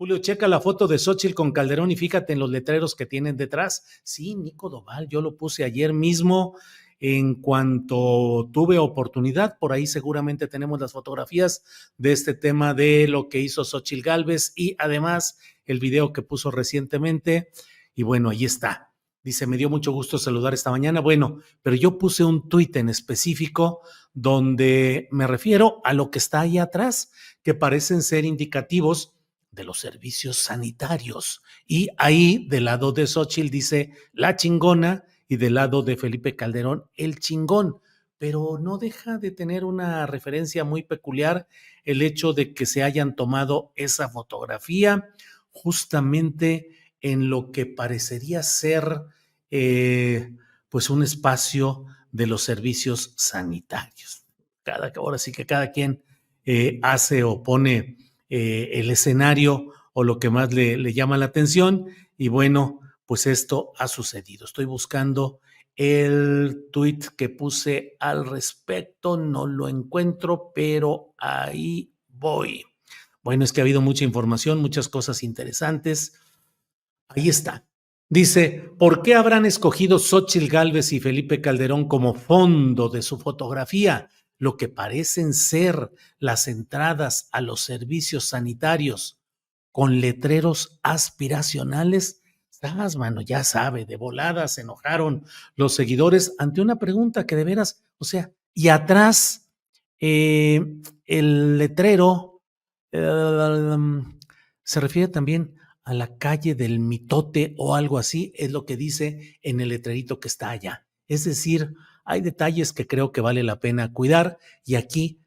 Julio, checa la foto de Xóchitl con Calderón y fíjate en los letreros que tienen detrás. Sí, Nico Doval, yo lo puse ayer mismo en cuanto tuve oportunidad. Por ahí seguramente tenemos las fotografías de este tema de lo que hizo Xóchitl Gálvez y además el video que puso recientemente. Y bueno, ahí está. Dice, me dio mucho gusto saludar esta mañana. Bueno, pero yo puse un tuit en específico donde me refiero a lo que está ahí atrás, que parecen ser indicativos de los servicios sanitarios. Y ahí, del lado de Xóchitl, dice la chingona y del lado de Felipe Calderón, el chingón. Pero no deja de tener una referencia muy peculiar el hecho de que se hayan tomado esa fotografía justamente en lo que parecería ser pues un espacio de los servicios sanitarios. Ahora sí que cada quien hace o pone el escenario o lo que más le llama la atención y bueno, pues esto ha sucedido. Estoy buscando el tuit que puse al respecto, no lo encuentro, pero ahí voy. Bueno, es que ha habido mucha información, muchas cosas interesantes. Ahí está. Dice, ¿por qué habrán escogido Xóchitl Gálvez y Felipe Calderón como fondo de su fotografía lo que parecen ser las entradas a los servicios sanitarios con letreros aspiracionales? Estás, mano, ya sabe, de volada se enojaron los seguidores ante una pregunta que de veras, o sea, y atrás el letrero eh, se refiere también a la calle del Mitote o algo así, es lo que dice en el letrerito que está allá. Es decir, hay detalles que creo que vale la pena cuidar y aquí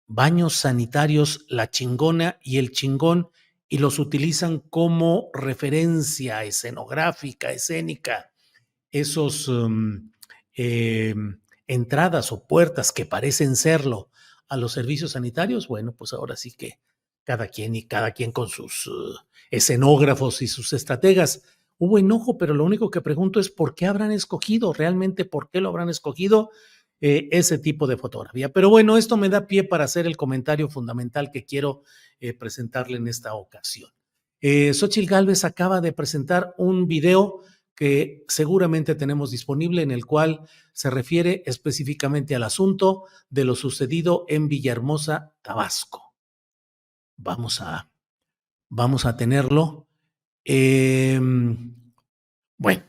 baños sanitarios, la chingona y el chingón y los utilizan como referencia escenográfica, escénica. Esos eh, entradas o puertas que parecen serlo a los servicios sanitarios, bueno, pues ahora sí que cada quien con sus escenógrafos y sus estrategas. Hubo enojo, pero lo único que pregunto es por qué habrán escogido, realmente por qué lo habrán escogido ese tipo de fotografía. Pero bueno, esto me da pie para hacer el comentario fundamental que quiero presentarle en esta ocasión. Xóchitl Gálvez acaba de presentar un video que seguramente tenemos disponible en el cual se refiere específicamente al asunto de lo sucedido en Villahermosa, Tabasco. Vamos a tenerlo. Bueno,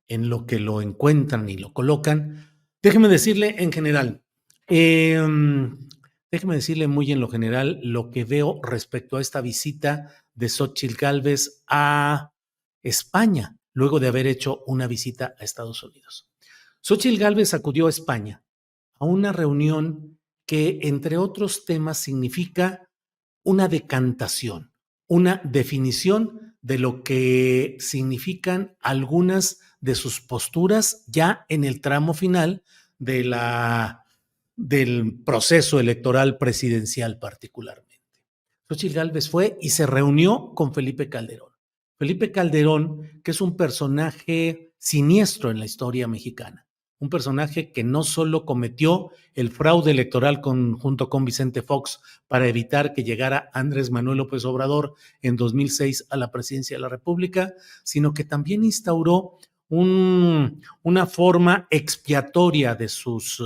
en lo que lo encuentran y lo colocan, déjeme decirle en general, eh, déjeme decirle muy en lo general lo que veo respecto a esta visita de Xóchitl Gálvez a España, luego de haber hecho una visita a Estados Unidos. Xóchitl Gálvez acudió a España a una reunión que, entre otros temas, significa una decantación, una definición de lo que significan algunas de sus posturas ya en el tramo final de del proceso electoral presidencial particularmente. Xochitl Gálvez fue y se reunió con Felipe Calderón. Felipe Calderón, que es un personaje siniestro en la historia mexicana, un personaje que no solo cometió el fraude electoral junto con Vicente Fox para evitar que llegara Andrés Manuel López Obrador en 2006 a la presidencia de la República, sino que también instauró una forma expiatoria de sus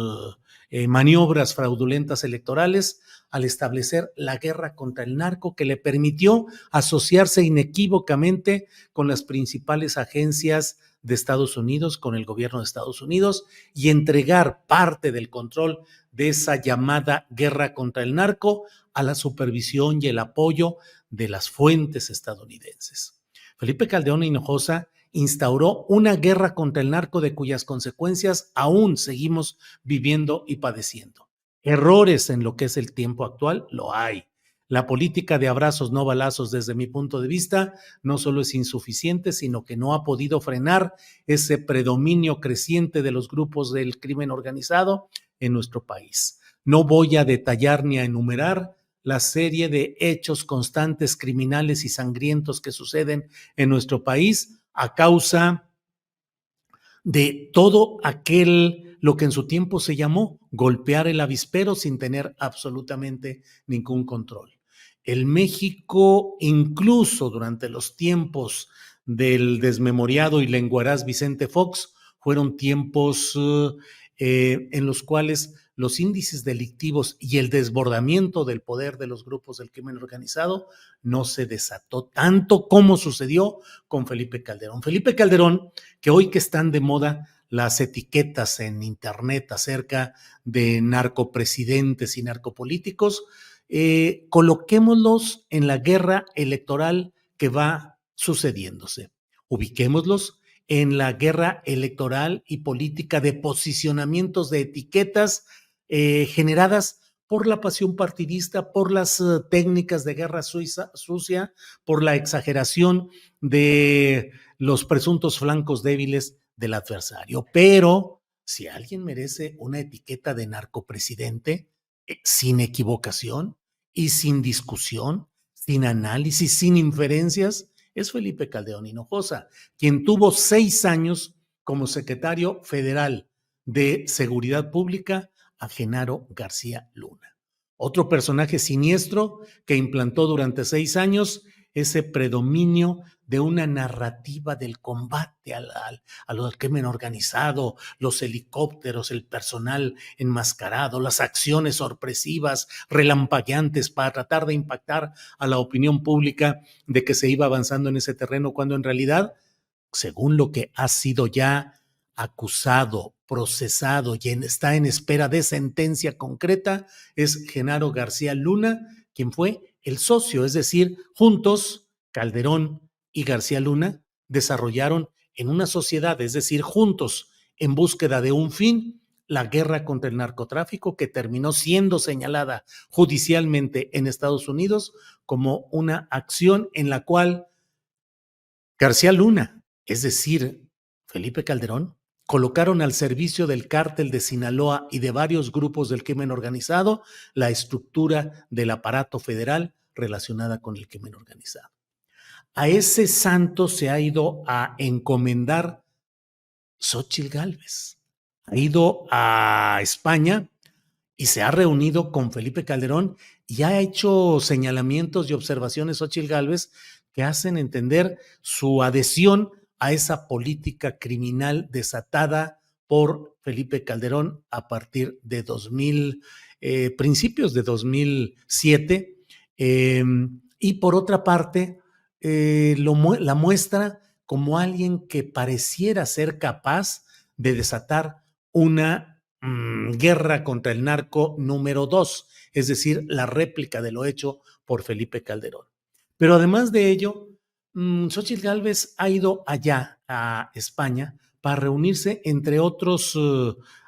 maniobras fraudulentas electorales al establecer la guerra contra el narco que le permitió asociarse inequívocamente con las principales agencias de Estados Unidos, con el gobierno de Estados Unidos y entregar parte del control de esa llamada guerra contra el narco a la supervisión y el apoyo de las fuentes estadounidenses. Felipe Calderón Hinojosa instauró una guerra contra el narco de cuyas consecuencias aún seguimos viviendo y padeciendo. Errores en lo que es el tiempo actual, lo hay. La política de abrazos no balazos, desde mi punto de vista, no solo es insuficiente, sino que no ha podido frenar ese predominio creciente de los grupos del crimen organizado en nuestro país. No voy a detallar ni a enumerar la serie de hechos constantes criminales y sangrientos que suceden en nuestro país a causa de todo lo que en su tiempo se llamó golpear el avispero sin tener absolutamente ningún control. El México, incluso durante los tiempos del desmemoriado y lenguaraz Vicente Fox, fueron tiempos en los cuales los índices delictivos y el desbordamiento del poder de los grupos del crimen organizado no se desató tanto como sucedió con Felipe Calderón. Felipe Calderón, que hoy que están de moda las etiquetas en internet acerca de narcopresidentes y narcopolíticos, coloquémoslos en la guerra electoral que va sucediéndose. Ubiquémoslos en la guerra electoral y política de posicionamientos de etiquetas generadas por la pasión partidista, por las técnicas de guerra sucia, por la exageración de los presuntos flancos débiles del adversario. Pero si alguien merece una etiqueta de narcopresidente, sin equivocación y sin discusión, sin análisis, sin inferencias, es Felipe Calderón Hinojosa, quien tuvo 6 años como secretario federal de Seguridad Pública a Genaro García Luna. Otro personaje siniestro que implantó durante 6 años ese predominio de una narrativa del combate al crimen organizado, los helicópteros, el personal enmascarado, las acciones sorpresivas, relampagueantes para tratar de impactar a la opinión pública de que se iba avanzando en ese terreno, cuando en realidad, según lo que ha sido ya acusado, procesado y está en espera de sentencia concreta, es Genaro García Luna, quien fue el socio, es decir, juntos, Calderón y García Luna desarrollaron en una sociedad, es decir, juntos, en búsqueda de un fin, la guerra contra el narcotráfico, que terminó siendo señalada judicialmente en Estados Unidos como una acción en la cual García Luna, es decir, Felipe Calderón, colocaron al servicio del cártel de Sinaloa y de varios grupos del crimen organizado la estructura del aparato federal relacionada con el crimen organizado. A ese santo se ha ido a encomendar Xóchitl Gálvez. Ha ido a España y se ha reunido con Felipe Calderón y ha hecho señalamientos y observaciones Xóchitl Gálvez que hacen entender su adhesión a esa política criminal desatada por Felipe Calderón a partir de principios de 2007. Y por otra parte, la muestra como alguien que pareciera ser capaz de desatar una guerra contra el narco número 2, es decir, la réplica de lo hecho por Felipe Calderón. Pero además de ello, Xóchitl Gálvez ha ido allá a España para reunirse, entre otros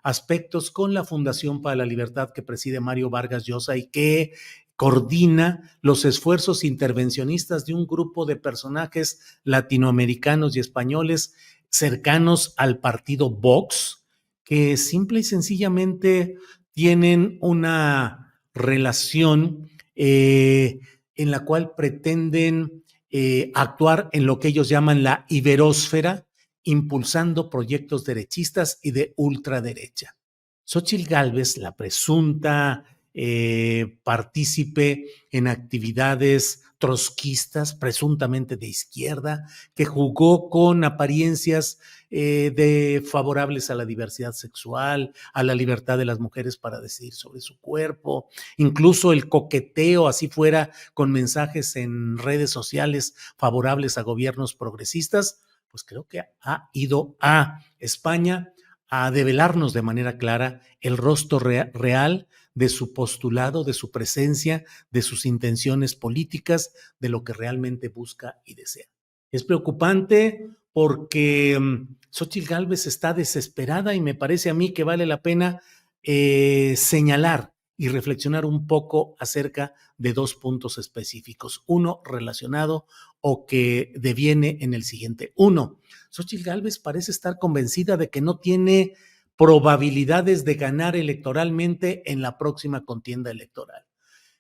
aspectos, con la Fundación para la Libertad que preside Mario Vargas Llosa y que coordina los esfuerzos intervencionistas de un grupo de personajes latinoamericanos y españoles cercanos al partido Vox, que simple y sencillamente tienen una relación en la cual pretenden actuar en lo que ellos llaman la iberósfera, impulsando proyectos derechistas y de ultraderecha. Xóchitl Gálvez, la presunta partícipe en actividades trotskistas, presuntamente de izquierda, que jugó con apariencias favorables a la diversidad sexual, a la libertad de las mujeres para decidir sobre su cuerpo, incluso el coqueteo, así fuera, con mensajes en redes sociales favorables a gobiernos progresistas, pues creo que ha ido a España a develarnos de manera clara el rostro real de su postulado, de su presencia, de sus intenciones políticas, de lo que realmente busca y desea. Es preocupante porque Xóchitl Gálvez está desesperada y me parece a mí que vale la pena señalar y reflexionar un poco acerca de 2 puntos específicos. Uno relacionado o que deviene en el siguiente. Uno, Xóchitl Gálvez parece estar convencida de que no tiene probabilidades de ganar electoralmente en la próxima contienda electoral.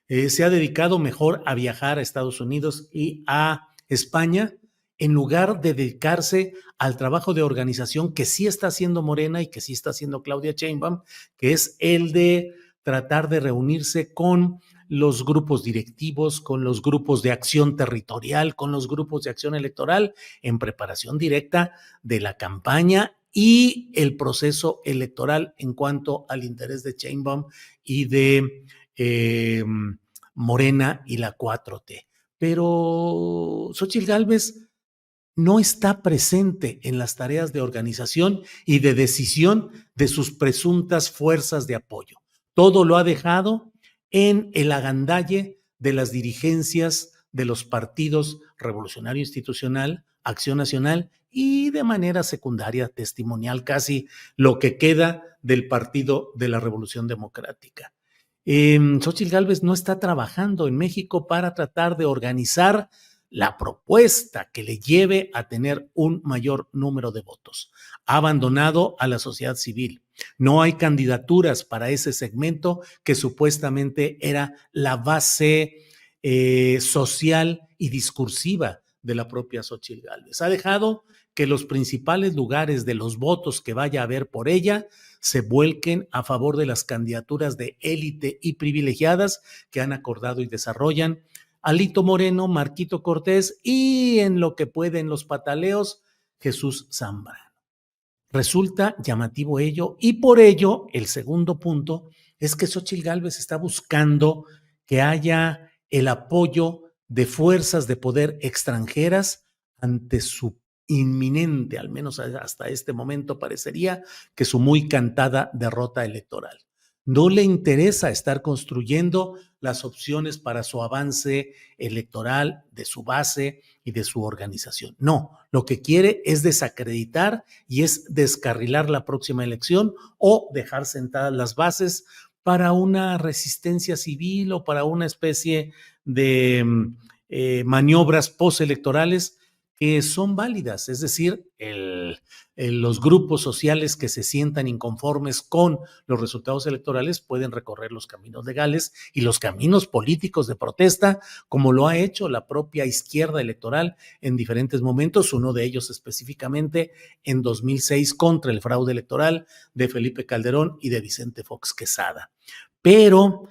Se ha dedicado mejor a viajar a Estados Unidos y a España en lugar de dedicarse al trabajo de organización que sí está haciendo Morena y que sí está haciendo Claudia Sheinbaum, que es el de tratar de reunirse con los grupos directivos, con los grupos de acción territorial, con los grupos de acción electoral, en preparación directa de la campaña y el proceso electoral en cuanto al interés de Sheinbaum y de Morena y la 4T. Pero Xóchitl Gálvez no está presente en las tareas de organización y de decisión de sus presuntas fuerzas de apoyo. Todo lo ha dejado en el agandalle de las dirigencias de los partidos Revolucionario Institucional, Acción Nacional y de manera secundaria, testimonial, casi lo que queda del Partido de la Revolución Democrática. Xóchitl Gálvez no está trabajando en México para tratar de organizar la propuesta que le lleve a tener un mayor número de votos. Ha abandonado a la sociedad civil. No hay candidaturas para ese segmento que supuestamente era la base social y discursiva de la propia Xóchitl Gálvez. Ha dejado que los principales lugares de los votos que vaya a haber por ella se vuelquen a favor de las candidaturas de élite y privilegiadas que han acordado y desarrollan Alito Moreno, Marquito Cortés y en lo que pueden los pataleos, Jesús Zambrano. Resulta llamativo ello y por ello el segundo punto es que Xóchitl Gálvez está buscando que haya el apoyo de fuerzas de poder extranjeras ante su inminente, al menos hasta este momento parecería que su muy cantada derrota electoral. No le interesa estar construyendo las opciones para su avance electoral de su base y de su organización. No, lo que quiere es desacreditar y es descarrilar la próxima elección o dejar sentadas las bases para una resistencia civil o para una especie de maniobras postelectorales que son válidas, es decir, los grupos sociales que se sientan inconformes con los resultados electorales pueden recorrer los caminos legales y los caminos políticos de protesta, como lo ha hecho la propia izquierda electoral en diferentes momentos, uno de ellos específicamente en 2006 contra el fraude electoral de Felipe Calderón y de Vicente Fox Quesada. Pero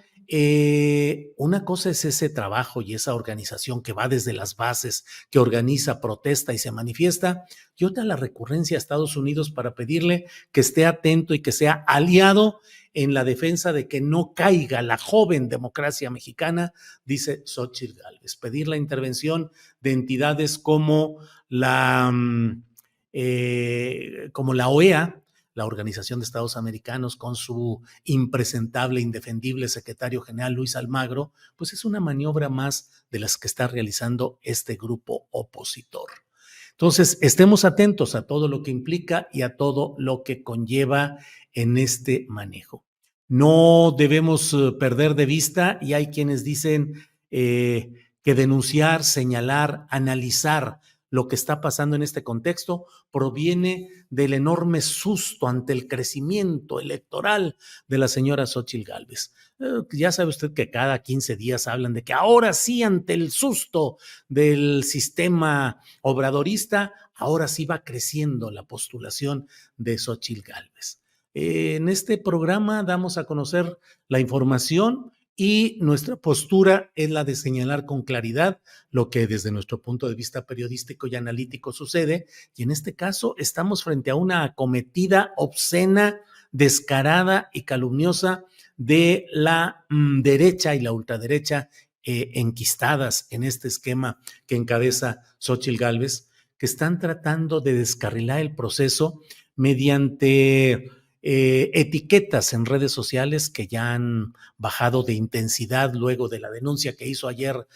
una cosa es ese trabajo y esa organización que va desde las bases, que organiza, protesta y se manifiesta, y otra la recurrencia a Estados Unidos para pedirle que esté atento y que sea aliado en la defensa de que no caiga la joven democracia mexicana, dice Xóchitl Gálvez. Pedir la intervención de entidades como como la OEA, la Organización de Estados Americanos, con su impresentable, indefendible secretario general Luis Almagro, pues es una maniobra más de las que está realizando este grupo opositor. Entonces, estemos atentos a todo lo que implica y a todo lo que conlleva en este manejo. No debemos perder de vista, y hay quienes dicen que denunciar, señalar, analizar lo que está pasando en este contexto proviene del enorme susto ante el crecimiento electoral de la señora Xóchitl Gálvez. Ya sabe usted que cada 15 días hablan de que ahora sí, ante el susto del sistema obradorista, ahora sí va creciendo la postulación de Xóchitl Gálvez. En este programa damos a conocer la información y nuestra postura es la de señalar con claridad lo que desde nuestro punto de vista periodístico y analítico sucede, y en este caso estamos frente a una acometida obscena, descarada y calumniosa de la derecha y la ultraderecha enquistadas en este esquema que encabeza Xóchitl Gálvez, que están tratando de descarrilar el proceso mediante etiquetas en redes sociales que ya han bajado de intensidad luego de la denuncia que hizo ayer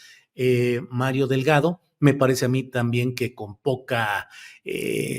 Mario Delgado. Me parece a mí también que con poca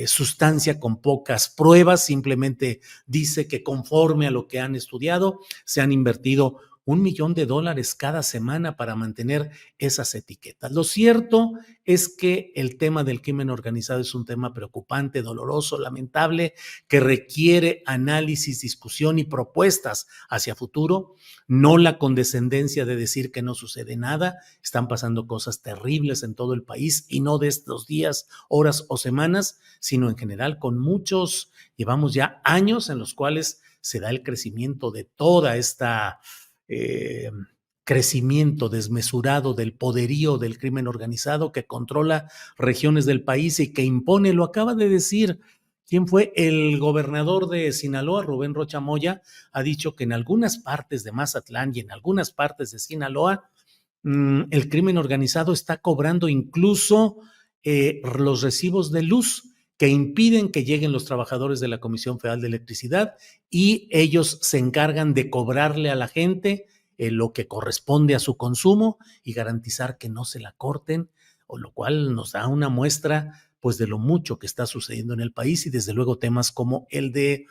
sustancia, con pocas pruebas, simplemente dice que conforme a lo que han estudiado, se han invertido $1,000,000 cada semana para mantener esas etiquetas. Lo cierto es que el tema del crimen organizado es un tema preocupante, doloroso, lamentable, que requiere análisis, discusión y propuestas hacia futuro, no la condescendencia de decir que no sucede nada. Están pasando cosas terribles en todo el país y no de estos días, horas o semanas, sino en general con muchos, llevamos ya años en los cuales se da el crecimiento de toda esta crecimiento desmesurado del poderío del crimen organizado que controla regiones del país y que impone, lo acaba de decir. ¿Quién fue? El gobernador de Sinaloa, Rubén Rocha Moya, ha dicho que en algunas partes de Mazatlán y en algunas partes de Sinaloa, el crimen organizado está cobrando incluso los recibos de luz que impiden que lleguen los trabajadores de la Comisión Federal de Electricidad y ellos se encargan de cobrarle a la gente lo que corresponde a su consumo y garantizar que no se la corten, o lo cual nos da una muestra pues de lo mucho que está sucediendo en el país y desde luego temas como el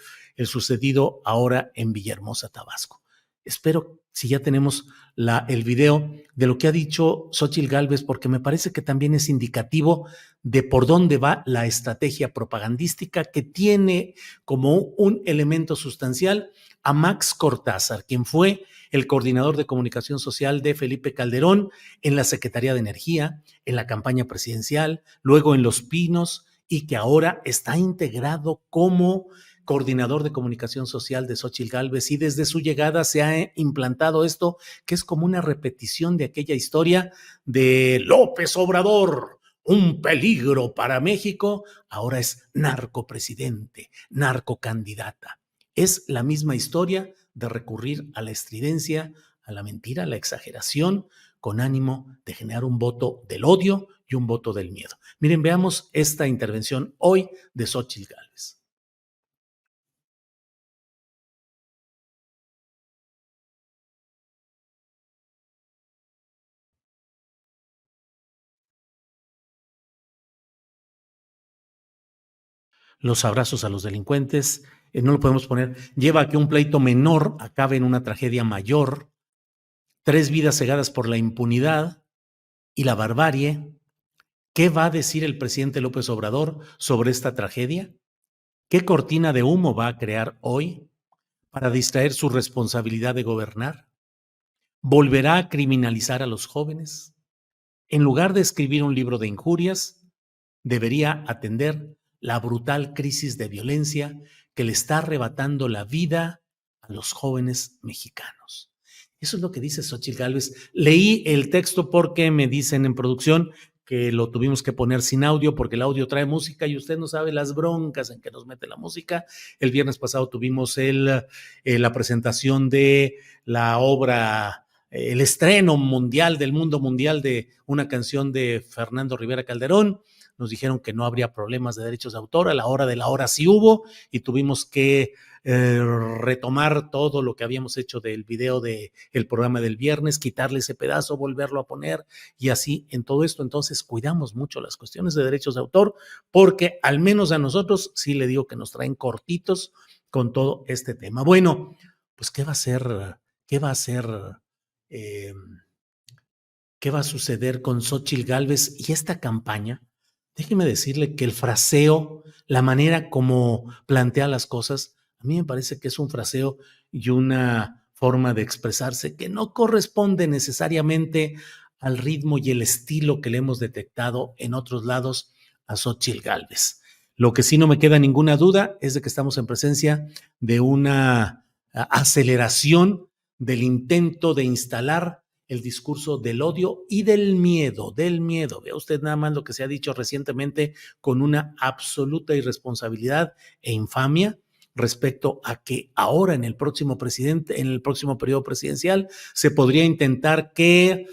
sucedido ahora en Villahermosa, Tabasco. Espero si ya tenemos el video de lo que ha dicho Xóchitl Gálvez, porque me parece que también es indicativo de por dónde va la estrategia propagandística que tiene como un elemento sustancial a Max Cortázar, quien fue el coordinador de comunicación social de Felipe Calderón en la Secretaría de Energía, en la campaña presidencial, luego en Los Pinos, y que ahora está integrado como coordinador de comunicación social de Xóchitl Gálvez, y desde su llegada se ha implantado esto que es como una repetición de aquella historia de López Obrador, un peligro para México, ahora es narcopresidente, narcocandidata. Es la misma historia de recurrir a la estridencia, a la mentira, a la exageración, con ánimo de generar un voto del odio y un voto del miedo. Miren, veamos esta intervención hoy de Xóchitl Gálvez. Los abrazos a los delincuentes, no lo podemos poner, lleva a que un pleito menor acabe en una tragedia mayor, 3 vidas cegadas por la impunidad y la barbarie. ¿Qué va a decir el presidente López Obrador sobre esta tragedia? ¿Qué cortina de humo va a crear hoy para distraer su responsabilidad de gobernar? ¿Volverá a criminalizar a los jóvenes? En lugar de escribir un libro de injurias, debería atender la brutal crisis de violencia que le está arrebatando la vida a los jóvenes mexicanos. Eso es lo que dice Xóchitl Gálvez. Leí el texto porque me dicen en producción que lo tuvimos que poner sin audio porque el audio trae música y usted no sabe las broncas en que nos mete la música. El viernes pasado tuvimos la presentación de la obra, el estreno mundial del mundo mundial de una canción de Fernando Rivera Calderón. Nos dijeron que no habría problemas de derechos de autor, a la hora de la hora sí hubo y tuvimos que retomar todo lo que habíamos hecho del video del programa del viernes, quitarle ese pedazo, volverlo a poner y así en todo esto. Entonces cuidamos mucho las cuestiones de derechos de autor porque al menos a nosotros sí le digo que nos traen cortitos con todo este tema. Bueno, pues ¿qué va a hacer? ¿Qué va a hacer? Eh, ¿Qué va a suceder con Xóchitl Gálvez y esta campaña? Déjeme decirle que el fraseo, la manera como plantea las cosas, a mí me parece que es un fraseo y una forma de expresarse que no corresponde necesariamente al ritmo y el estilo que le hemos detectado en otros lados a Xóchitl Gálvez. Lo que sí no me queda ninguna duda es de que estamos en presencia de una aceleración del intento de instalar el discurso del odio y del miedo, del miedo. Vea usted nada más lo que se ha dicho recientemente con una absoluta irresponsabilidad e infamia respecto a que ahora en el próximo periodo presidencial se podría intentar que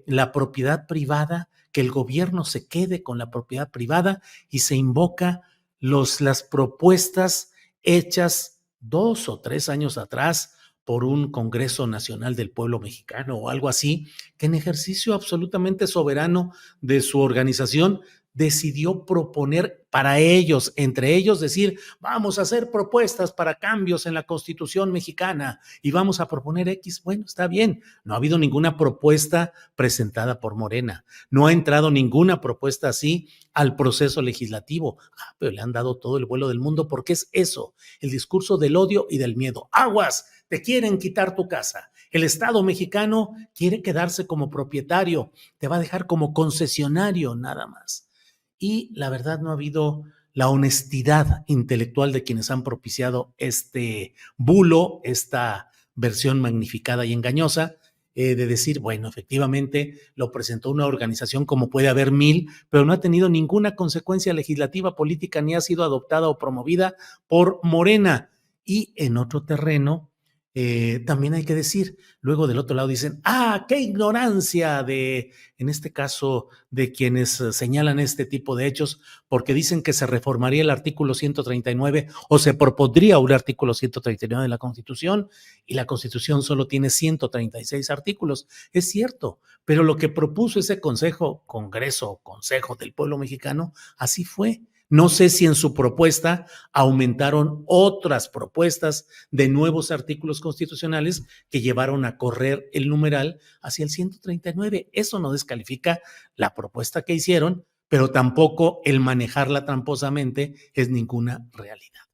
la propiedad privada, que el gobierno se quede con la propiedad privada y se invoca las propuestas hechas 2 o 3 años atrás por un Congreso Nacional del Pueblo Mexicano o algo así, que en ejercicio absolutamente soberano de su organización decidió proponer para ellos, entre ellos decir, vamos a hacer propuestas para cambios en la Constitución mexicana y vamos a proponer X. Bueno, está bien, no ha habido ninguna propuesta presentada por Morena, no ha entrado ninguna propuesta así al proceso legislativo, pero le han dado todo el vuelo del mundo porque es eso, el discurso del odio y del miedo. Aguas, te quieren quitar tu casa. El Estado mexicano quiere quedarse como propietario, te va a dejar como concesionario nada más. Y la verdad no ha habido la honestidad intelectual de quienes han propiciado este bulo, esta versión magnificada y engañosa, de decir, bueno, efectivamente lo presentó una organización como puede haber 1000, pero no ha tenido ninguna consecuencia legislativa, política, ni ha sido adoptada o promovida por Morena. Y en otro terreno, también hay que decir, luego del otro lado dicen, qué ignorancia de, en este caso, de quienes señalan este tipo de hechos, porque dicen que se reformaría el artículo 139 o se propondría un artículo 139 de la Constitución y la Constitución solo tiene 136 artículos. Es cierto, pero lo que propuso ese Consejo, Congreso, Consejo del Pueblo Mexicano, así fue. No sé si en su propuesta aumentaron otras propuestas de nuevos artículos constitucionales que llevaron a correr el numeral hacia el 139. Eso no descalifica la propuesta que hicieron, pero tampoco el manejarla tramposamente es ninguna realidad.